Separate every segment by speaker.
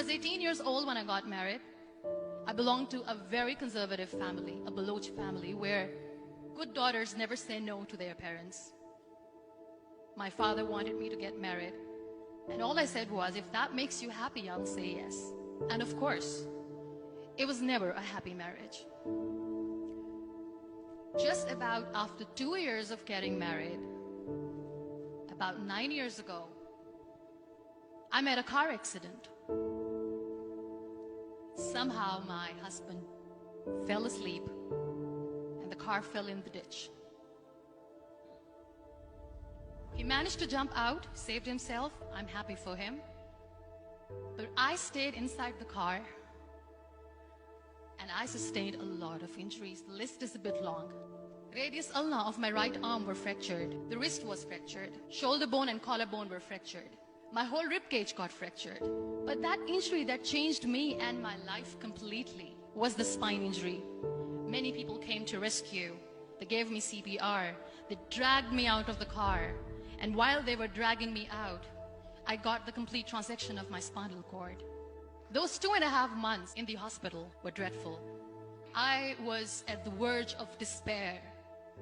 Speaker 1: was 18 years old when I got married. I belonged to a very conservative family, a Baloch family, where good daughters never say no to their parents. My father wanted me to get married, and all I said was, if that makes you happy, I'll say yes. And of course, it was never a happy marriage. Just about after 2 years of getting married, about 9 years ago, I met a car accident. Somehow my husband fell asleep and the car fell in the ditch. He managed to jump out, saved himself. I'm happy for him. But I stayed inside the car and I sustained a lot of injuries. The list is a bit long. Radius ulna of my right arm were fractured. The wrist was fractured. Shoulder bone and collarbone were fractured. My whole rib cage got fractured. But that injury that changed me and my life completely was the spine injury. Many people came to rescue. They gave me CPR. They dragged me out of the car. And while they were dragging me out, I got the complete transection of my spinal cord. Those 2.5 months in the hospital were dreadful. I was at the verge of despair.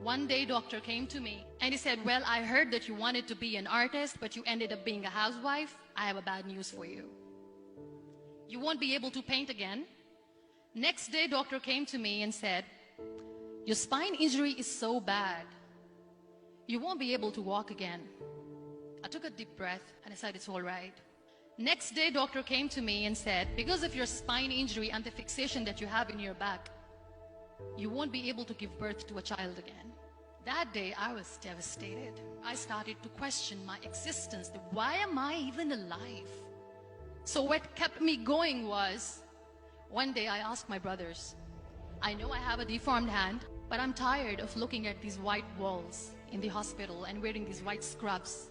Speaker 1: One day, doctor came to me and he said, well, I heard that you wanted to be an artist, but you ended up being a housewife. I have a bad news for you. You won't be able to paint again. Next day, doctor came to me and said, your spine injury is so bad, you won't be able to walk again. I took a deep breath and I said, it's all right. Next day, doctor came to me and said, because of your spine injury and the fixation that you have in your back, you won't be able to give birth to a child again. That day, I was devastated. I started to question my existence. Why am I even alive? So what kept me going was, one day I asked my brothers, I know I have a deformed hand, but I'm tired of looking at these white walls in the hospital and wearing these white scrubs.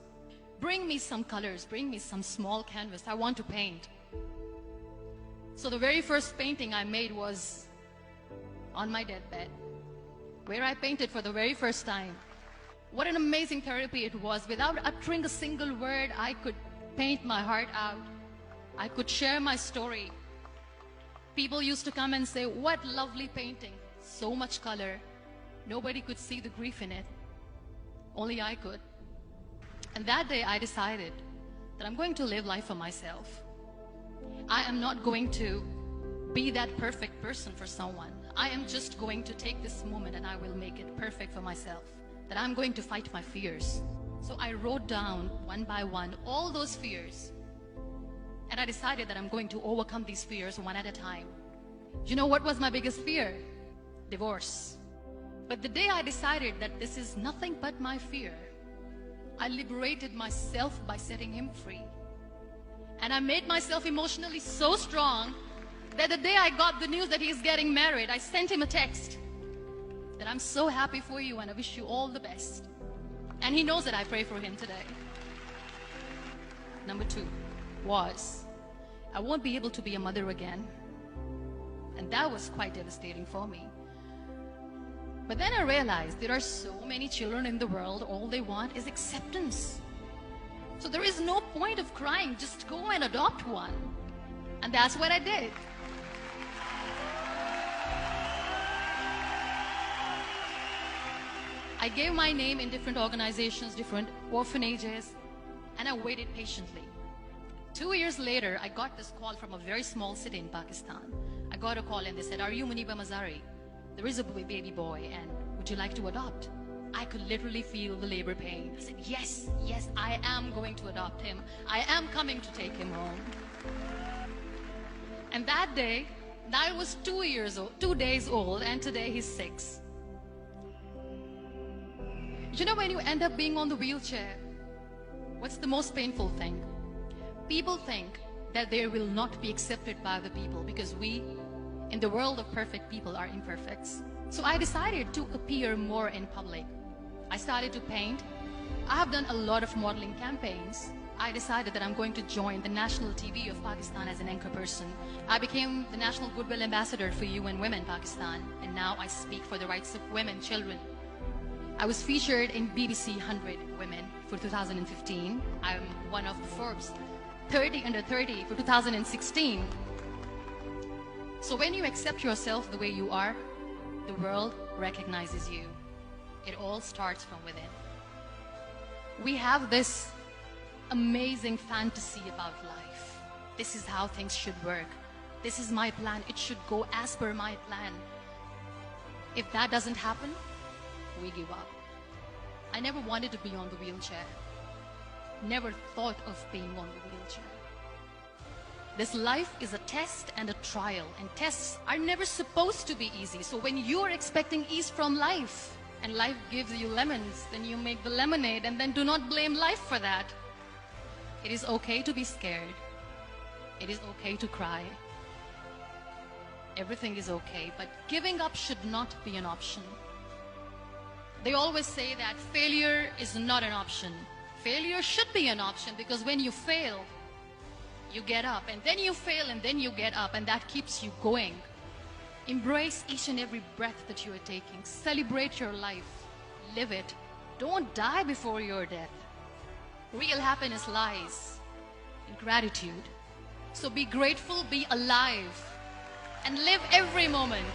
Speaker 1: Bring me some colors, bring me some small canvas. I want to paint. So the very first painting I made was on my deathbed, where I painted for the very first time. What an amazing therapy it was. Without uttering a single word, I could paint my heart out. I could share my story. People used to come and say, what lovely painting, so much color. Nobody could see the grief in it. Only I could. And that day I decided that I'm going to live life for myself. I am not going to be that perfect person for someone. I am just going to take this moment and I will make it perfect for myself. That I'm going to fight my fears. So I wrote down one by one all those fears. And I decided that I'm going to overcome these fears one at a time. You know what was my biggest fear? Divorce. But the day I decided that this is nothing but my fear, I liberated myself by setting him free. And I made myself emotionally so strong that the day I got the news that he's getting married, I sent him a text that I'm so happy for you and I wish you all the best. And he knows that I pray for him today. Number 2 was, I won't be able to be a mother again. And that was quite devastating for me. But then I realized there are so many children in the world, all they want is acceptance. So there is no point of crying, just go and adopt one. And that's what I did. I gave my name in different organizations, different orphanages, and I waited patiently. 2 years later, I got this call from a very small city in Pakistan. I got a call and they said, are you Muniba Mazari? There is a baby boy and would you like to adopt? I could literally feel the labor pain. I said, yes, yes, I am going to adopt him. I am coming to take him home. And that day, I was 2 days old, and today he's 6. You know, when you end up being on the wheelchair, what's the most painful thing? People think that they will not be accepted by the people because we, in the world of perfect people, are imperfects. So I decided to appear more in public. I started to paint. I have done a lot of modeling campaigns. I decided that I'm going to join the national TV of Pakistan as an anchor person. I became the National Goodwill Ambassador for UN Women Pakistan, and now I speak for the rights of women, children. I was featured in BBC 100 Women for 2015. I'm one of the Forbes 30 under 30 for 2016. So when you accept yourself the way you are, the world recognizes you. It all starts from within. We have this amazing fantasy about life. This is how things should work. This is my plan. It should go as per my plan. If that doesn't happen, we give up. I never wanted to be on the wheelchair. Never thought of being on the wheelchair. This life is a test and a trial, and tests are never supposed to be easy. So when you are expecting ease from life, and life gives you lemons, then you make the lemonade, and then do not blame life for that. It is okay to be scared. It is okay to cry. Everything is okay, but giving up should not be an option. They always say that failure is not an option. Failure should be an option, because when you fail, you get up, and then you fail, and then you get up, and that keeps you going. Embrace each and every breath that you are taking. Celebrate your life. Live it. Don't die before your death. Real happiness lies in gratitude. So be grateful, be alive, and live every moment.